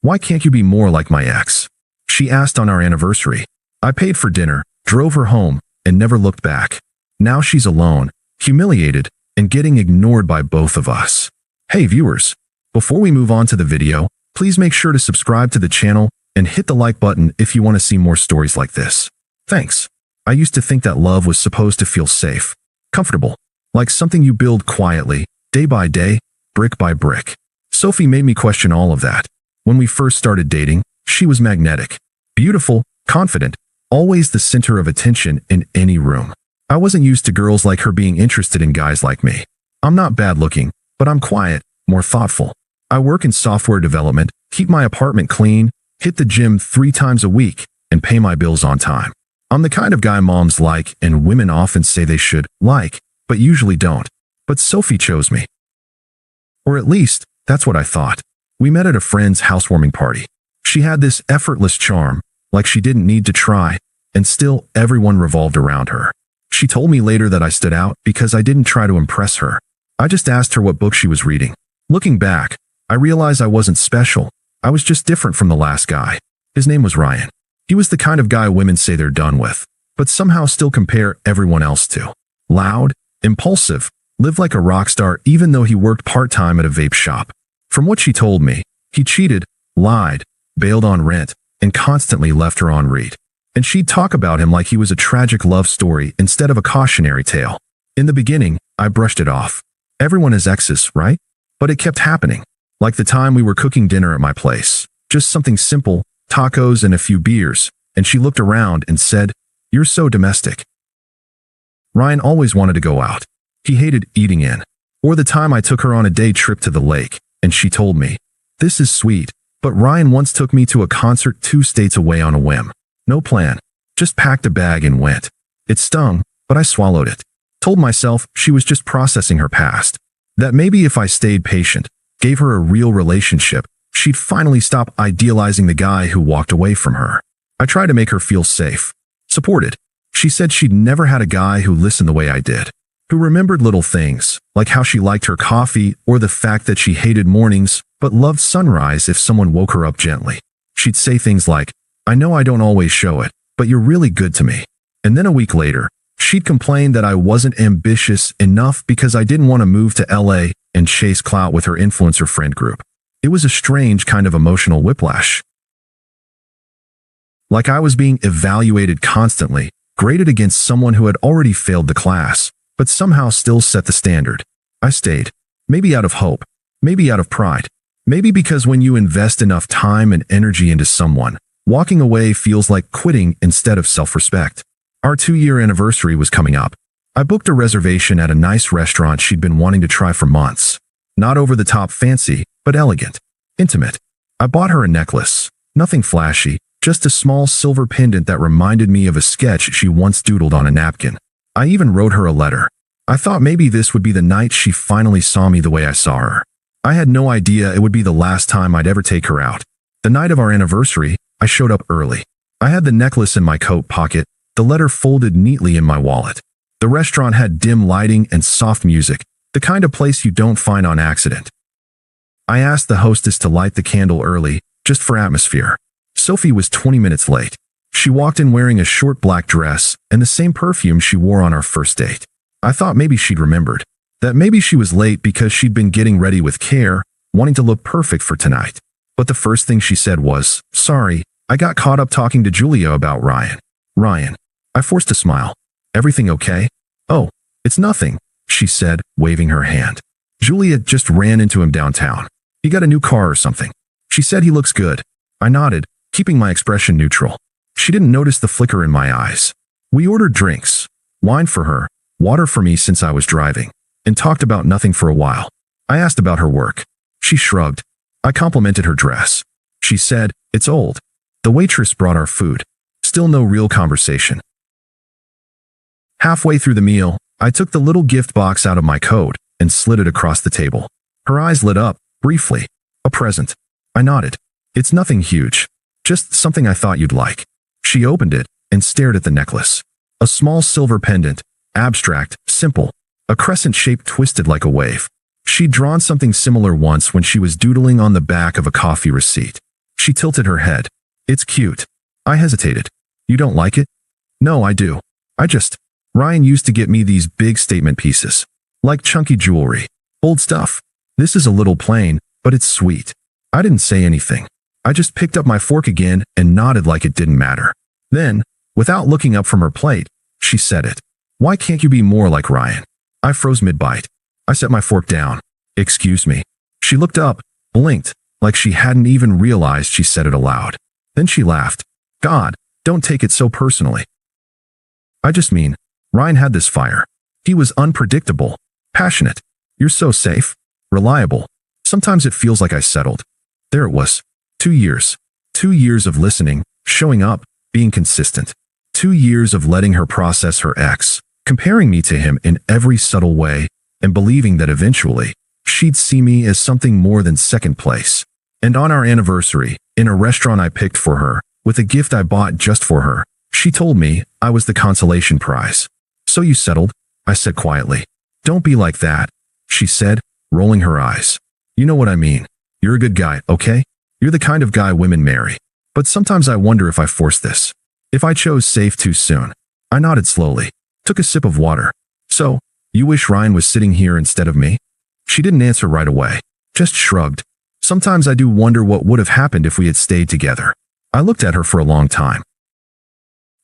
Why can't you be more like my ex? She asked on our anniversary. I paid for dinner, drove her home, and never looked back. Now she's alone, humiliated, and getting ignored by both of us. Hey viewers, before we move on to the video, please make sure to subscribe to the channel and hit the like button if you want to see more stories like this. Thanks. I used to think that love was supposed to feel safe, comfortable, like something you build quietly, day by day, brick by brick. Sophie made me question all of that. When we first started dating, she was magnetic, beautiful, confident, always the center of attention in any room. I wasn't used to girls like her being interested in guys like me. I'm not bad looking, but I'm quiet, more thoughtful. I work in software development, keep my apartment clean, hit the gym 3 times a week, and pay my bills on time. I'm the kind of guy moms like and women often say they should like, but usually don't. But Sophie chose me. Or at least, that's what I thought. We met at a friend's housewarming party. She had this effortless charm, like she didn't need to try, and still everyone revolved around her. She told me later that I stood out because I didn't try to impress her. I just asked her what book she was reading. Looking back, I realized I wasn't special. I was just different from the last guy. His name was Ryan. He was the kind of guy women say they're done with, but somehow still compare everyone else to. Loud, impulsive, lived like a rock star even though he worked part-time at a vape shop. From what she told me, he cheated, lied, bailed on rent, and constantly left her on read. And she'd talk about him like he was a tragic love story instead of a cautionary tale. In the beginning, I brushed it off. Everyone has exes, right? But it kept happening. Like the time we were cooking dinner at my place. Just something simple, tacos and a few beers, and she looked around and said, "You're so domestic." Ryan always wanted to go out. He hated eating in. Or the time I took her on a day trip to the lake, and she told me, "This is sweet, but Ryan once took me to a concert 2 states away on a whim. No plan. Just packed a bag and went." It stung, but I swallowed it. Told myself she was just processing her past. That maybe if I stayed patient, gave her a real relationship, she'd finally stop idealizing the guy who walked away from her. I tried to make her feel safe, supported. She said she'd never had a guy who listened the way I did, who remembered little things, like how she liked her coffee or the fact that she hated mornings but loved sunrise if someone woke her up gently. She'd say things like, "I know I don't always show it, but you're really good to me." And then a week later, she'd complain that I wasn't ambitious enough because I didn't want to move to LA and chase clout with her influencer friend group. It was a strange kind of emotional whiplash. Like I was being evaluated constantly, graded against someone who had already failed the class, but somehow still set the standard. I stayed. Maybe out of hope. Maybe out of pride. Maybe because when you invest enough time and energy into someone, walking away feels like quitting instead of self-respect. Our 2-year anniversary was coming up. I booked a reservation at a nice restaurant she'd been wanting to try for months. Not over the top fancy, but elegant. Intimate. I bought her a necklace. Nothing flashy, just a small silver pendant that reminded me of a sketch she once doodled on a napkin. I even wrote her a letter. I thought maybe this would be the night she finally saw me the way I saw her. I had no idea it would be the last time I'd ever take her out. The night of our anniversary, I showed up early. I had the necklace in my coat pocket, the letter folded neatly in my wallet. The restaurant had dim lighting and soft music, the kind of place you don't find on accident. I asked the hostess to light the candle early, just for atmosphere. Sophie was 20 minutes late. She walked in wearing a short black dress and the same perfume she wore on our first date. I thought maybe she'd remembered. That maybe she was late because she'd been getting ready with care, wanting to look perfect for tonight. But the first thing she said was, "Sorry, I got caught up talking to Julia about Ryan." Ryan. I forced a smile. "Everything okay?" "Oh, it's nothing," she said, waving her hand. "Julia just ran into him downtown. He got a new car or something. She said he looks good." I nodded, keeping my expression neutral. She didn't notice the flicker in my eyes. We ordered drinks, wine for her, water for me since I was driving, and talked about nothing for a while. I asked about her work. She shrugged. I complimented her dress. She said, "It's old." The waitress brought our food. Still no real conversation. Halfway through the meal, I took the little gift box out of my coat and slid it across the table. Her eyes lit up, briefly. "A present." I nodded. "It's nothing huge. Just something I thought you'd like." She opened it and stared at the necklace. A small silver pendant, abstract, simple. A crescent shape twisted like a wave. She'd drawn something similar once when she was doodling on the back of a coffee receipt. She tilted her head. It's cute. I hesitated. You don't like it? No, I do. Ryan used to get me these big statement pieces. Like chunky jewelry. Old stuff. This is a little plain, but it's sweet. I didn't say anything. I just picked up my fork again and nodded like it didn't matter. Then, without looking up from her plate, she said it. Why can't you be more like Ryan? I froze mid-bite. I set my fork down. Excuse me. She looked up, blinked, like she hadn't even realized she said it aloud. Then she laughed. God, don't take it so personally. I just mean, Ryan had this fire. He was unpredictable, passionate. You're so safe, reliable. Sometimes it feels like I settled. There it was. 2 years. 2 years of listening, showing up, being consistent. 2 years of letting her process her ex, comparing me to him in every subtle way, and believing that eventually, she'd see me as something more than second place. And on our anniversary, in a restaurant I picked for her, with a gift I bought just for her, she told me I was the consolation prize. So you settled? I said quietly. Don't be like that, she said, rolling her eyes. You know what I mean. You're a good guy, okay? You're the kind of guy women marry. But sometimes I wonder if I forced this. If I chose safe too soon. I nodded slowly, took a sip of water. So, you wish Ryan was sitting here instead of me? She didn't answer right away, just shrugged. Sometimes I do wonder what would have happened if we had stayed together. I looked at her for a long time.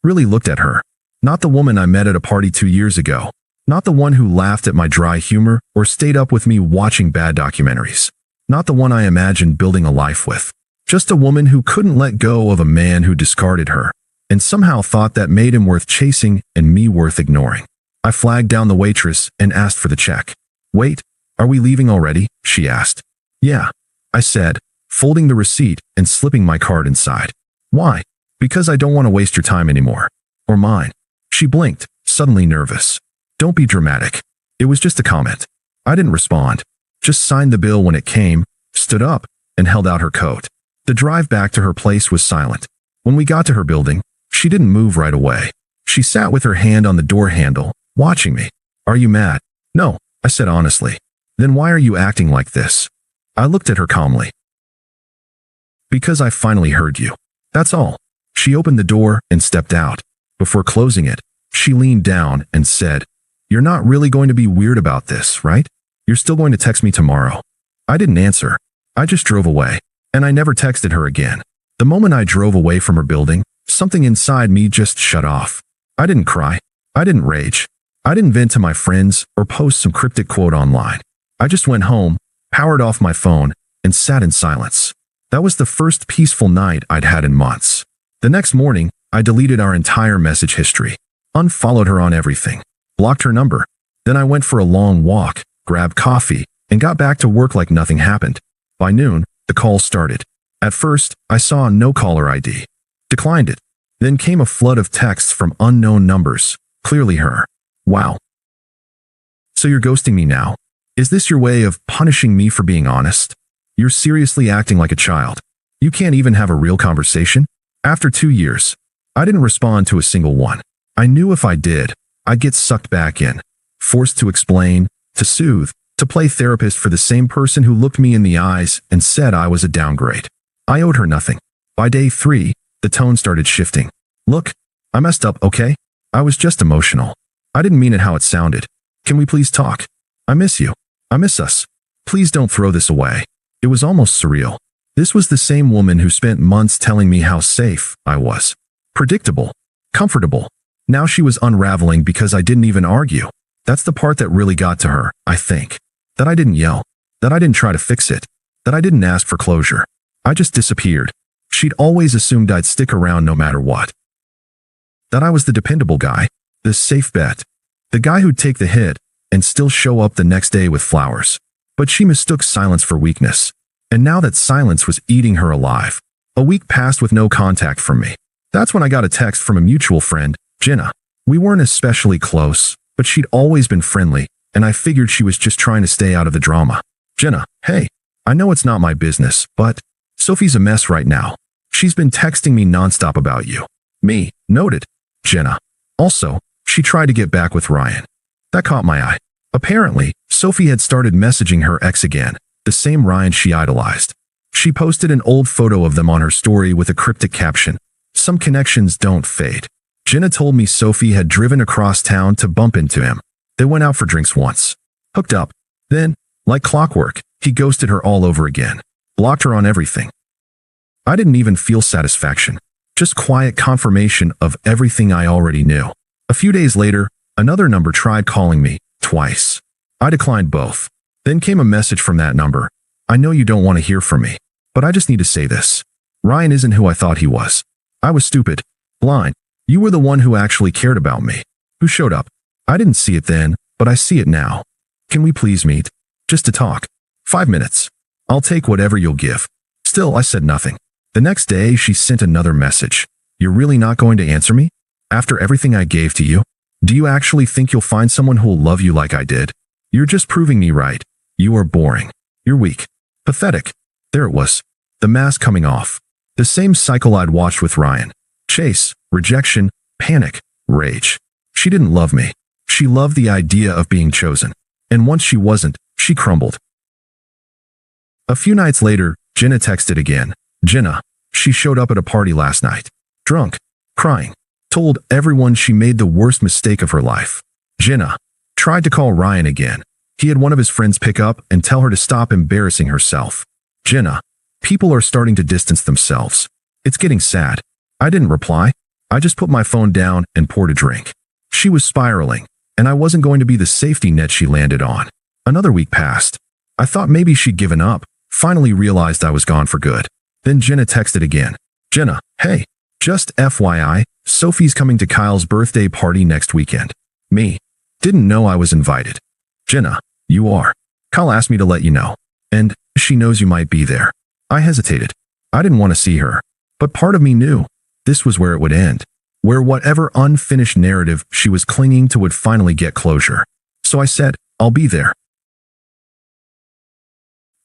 Really looked at her. Not the woman I met at a party 2 years ago. Not the one who laughed at my dry humor or stayed up with me watching bad documentaries. Not the one I imagined building a life with. Just a woman who couldn't let go of a man who discarded her, and somehow thought that made him worth chasing and me worth ignoring. I flagged down the waitress and asked for the check. Wait, are we leaving already? She asked. Yeah, I said, folding the receipt and slipping my card inside. Why? Because I don't want to waste your time anymore. Or mine. She blinked, suddenly nervous. Don't be dramatic. It was just a comment. I didn't respond. Just signed the bill when it came, stood up, and held out her coat. The drive back to her place was silent. When we got to her building, she didn't move right away. She sat with her hand on the door handle, watching me. Are you mad? No, I said honestly. Then why are you acting like this? I looked at her calmly. Because I finally heard you. That's all. She opened the door and stepped out. Before closing it, she leaned down and said, You're not really going to be weird about this, right? You're still going to text me tomorrow. I didn't answer. I just drove away. And I never texted her again. The moment I drove away from her building, something inside me just shut off. I didn't cry. I didn't rage. I didn't vent to my friends or post some cryptic quote online. I just went home, powered off my phone, and sat in silence. That was the first peaceful night I'd had in months. The next morning, I deleted our entire message history, unfollowed her on everything, blocked her number. Then I went for a long walk, grabbed coffee, and got back to work like nothing happened. By noon, the call started. At first, I saw a no-caller ID. Declined it. Then came a flood of texts from unknown numbers, clearly her. Wow. So you're ghosting me now? Is this your way of punishing me for being honest? You're seriously acting like a child. You can't even have a real conversation? After 2 years, I didn't respond to a single one. I knew if I did, I'd get sucked back in, forced to explain, to soothe, to play therapist for the same person who looked me in the eyes and said I was a downgrade. I owed her nothing. By day 3, the tone started shifting. Look, I messed up, okay? I was just emotional. I didn't mean it how it sounded. Can we please talk? I miss you. I miss us. Please don't throw this away. It was almost surreal. This was the same woman who spent months telling me how safe I was. Predictable. Comfortable. Now she was unraveling because I didn't even argue. That's the part that really got to her, I think. That I didn't yell. That I didn't try to fix it. That I didn't ask for closure. I just disappeared. She'd always assumed I'd stick around no matter what. That I was the dependable guy. The safe bet. The guy who'd take the hit and still show up the next day with flowers. But she mistook silence for weakness. And now that silence was eating her alive. A week passed with no contact from me. That's when I got a text from a mutual friend, Jenna. We weren't especially close, but she'd always been friendly, and I figured she was just trying to stay out of the drama. Jenna, hey, I know it's not my business, but Sophie's a mess right now. She's been texting me nonstop about you. Me, noted. Jenna. Also, she tried to get back with Ryan. That caught my eye. Apparently, Sophie had started messaging her ex again, the same Ryan she idolized. She posted an old photo of them on her story with a cryptic caption, "Some connections don't fade." Jenna told me Sophie had driven across town to bump into him. They went out for drinks once. Hooked up. Then, like clockwork, he ghosted her all over again. Blocked her on everything. I didn't even feel satisfaction. Just quiet confirmation of everything I already knew. A few days later, another number tried calling me, twice. I declined both. Then came a message from that number. "I know you don't want to hear from me, but I just need to say this. Ryan isn't who I thought he was. I was stupid. Blind. You were the one who actually cared about me. Who showed up. I didn't see it then, but I see it now. Can we please meet? Just to talk. 5 minutes. I'll take whatever you'll give." Still, I said nothing. The next day, she sent another message. "You're really not going to answer me? After everything I gave to you? Do you actually think you'll find someone who'll love you like I did? You're just proving me right. You are boring. You're weak. Pathetic." There it was. The mask coming off. The same cycle I'd watched with Ryan. Chase, rejection, panic, rage. She didn't love me. She loved the idea of being chosen. And once she wasn't, she crumbled. A few nights later, Jenna texted again. Jenna. She showed up at a party last night. Drunk. Crying. Told everyone she made the worst mistake of her life. Jenna. Tried to call Ryan again. He had one of his friends pick up and tell her to stop embarrassing herself. Jenna. People are starting to distance themselves. It's getting sad. I didn't reply. I just put my phone down and poured a drink. She was spiraling, and I wasn't going to be the safety net she landed on. Another week passed. I thought maybe she'd given up. Finally realized I was gone for good. Then Jenna texted again. Jenna, hey, just FYI, Sophie's coming to Kyle's birthday party next weekend. Me. Didn't know I was invited. Jenna, you are. Kyle asked me to let you know. And she knows you might be there. I hesitated. I didn't want to see her. But part of me knew this was where it would end. Where whatever unfinished narrative she was clinging to would finally get closure. So I said, I'll be there.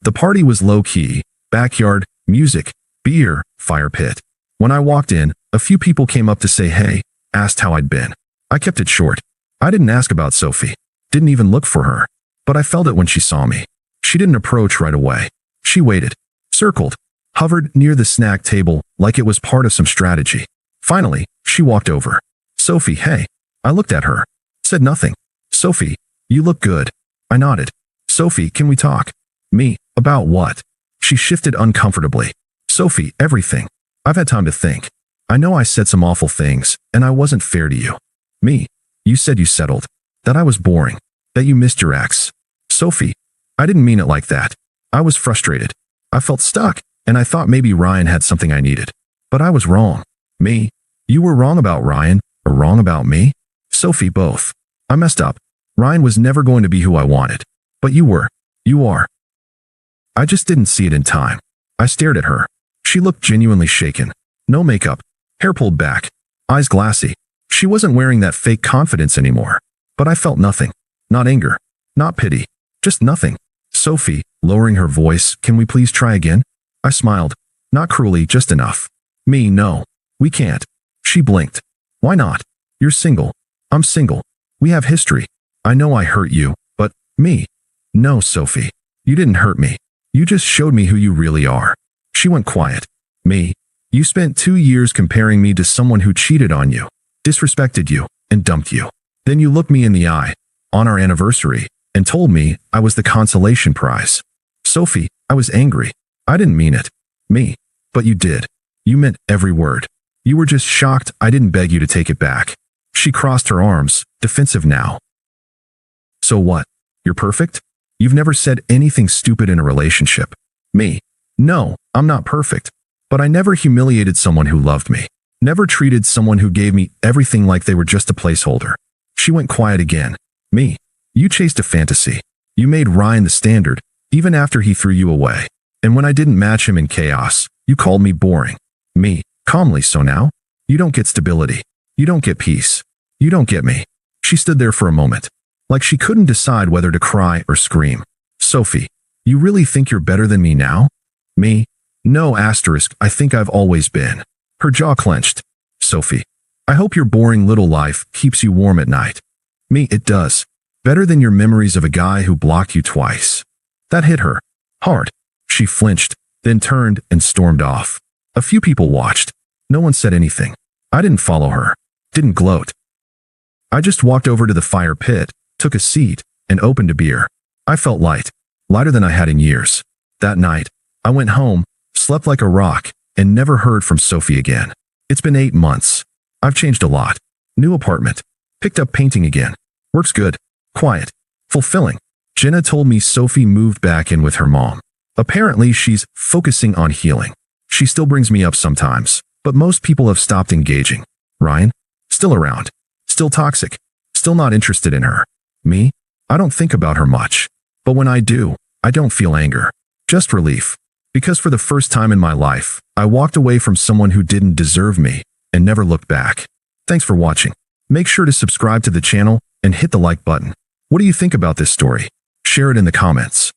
The party was low-key, backyard, music, beer, fire pit. When I walked in, a few people came up to say hey, asked how I'd been. I kept it short. I didn't ask about Sophie. Didn't even look for her. But I felt it when she saw me. She didn't approach right away. She waited, circled, hovered near the snack table like it was part of some strategy. Finally, she walked over. Sophie, hey. I looked at her. Said nothing. Sophie, you look good. I nodded. Sophie, can we talk? Me, about what? She shifted uncomfortably. Sophie, everything. I've had time to think. I know I said some awful things, and I wasn't fair to you. Me, you said you settled. That I was boring. That you missed your ex. Sophie, I didn't mean it like that. I was frustrated. I felt stuck, and I thought maybe Ryan had something I needed. But I was wrong. Me, you were wrong about Ryan, or wrong about me? Sophie, both. I messed up. Ryan was never going to be who I wanted. But you were. You are. I just didn't see it in time. I stared at her. She looked genuinely shaken. No makeup. Hair pulled back. Eyes glassy. She wasn't wearing that fake confidence anymore. But I felt nothing. Not anger. Not pity. Just nothing. Sophie, lowering her voice, can we please try again? I smiled. Not cruelly, just enough. Me, no. We can't. She blinked. Why not? You're single. I'm single. We have history. I know I hurt you, but me. No, Sophie. You didn't hurt me. You just showed me who you really are. She went quiet. Me. You spent 2 years comparing me to someone who cheated on you, disrespected you, and dumped you. Then you looked me in the eye, on our anniversary, and told me I was the consolation prize. Sophie, I was angry. I didn't mean it. Me. But you did. You meant every word. You were just shocked I didn't beg you to take it back. She crossed her arms, defensive now. So what? You're perfect? You've never said anything stupid in a relationship. Me. No, I'm not perfect. But I never humiliated someone who loved me. Never treated someone who gave me everything like they were just a placeholder. She went quiet again. Me. You chased a fantasy. You made Ryan the standard, even after he threw you away. And when I didn't match him in chaos, you called me boring. Me. Calmly, so now? You don't get stability. You don't get peace. You don't get me. She stood there for a moment. Like she couldn't decide whether to cry or scream. Sophie, you really think you're better than me now? Me? No, asterisk, I think I've always been. Her jaw clenched. Sophie, I hope your boring little life keeps you warm at night. Me, it does. Better than your memories of a guy who blocked you twice. That hit her. Hard. She flinched, then turned and stormed off. A few people watched. No one said anything. I didn't follow her, didn't gloat. I just walked over to the fire pit, took a seat, and opened a beer. I felt light, lighter than I had in years. That night, I went home, slept like a rock, and never heard from Sophie again. It's been 8 months. I've changed a lot. New apartment. Picked up painting again. Works good. Quiet. Fulfilling. Jenna told me Sophie moved back in with her mom. Apparently, she's focusing on healing. She still brings me up sometimes, but most people have stopped engaging. Ryan? Still around. Still toxic. Still not interested in her. Me? I don't think about her much. But when I do, I don't feel anger. Just relief. Because for the first time in my life, I walked away from someone who didn't deserve me and never looked back. Thanks for watching. Make sure to subscribe to the channel and hit the like button. What do you think about this story? Share it in the comments.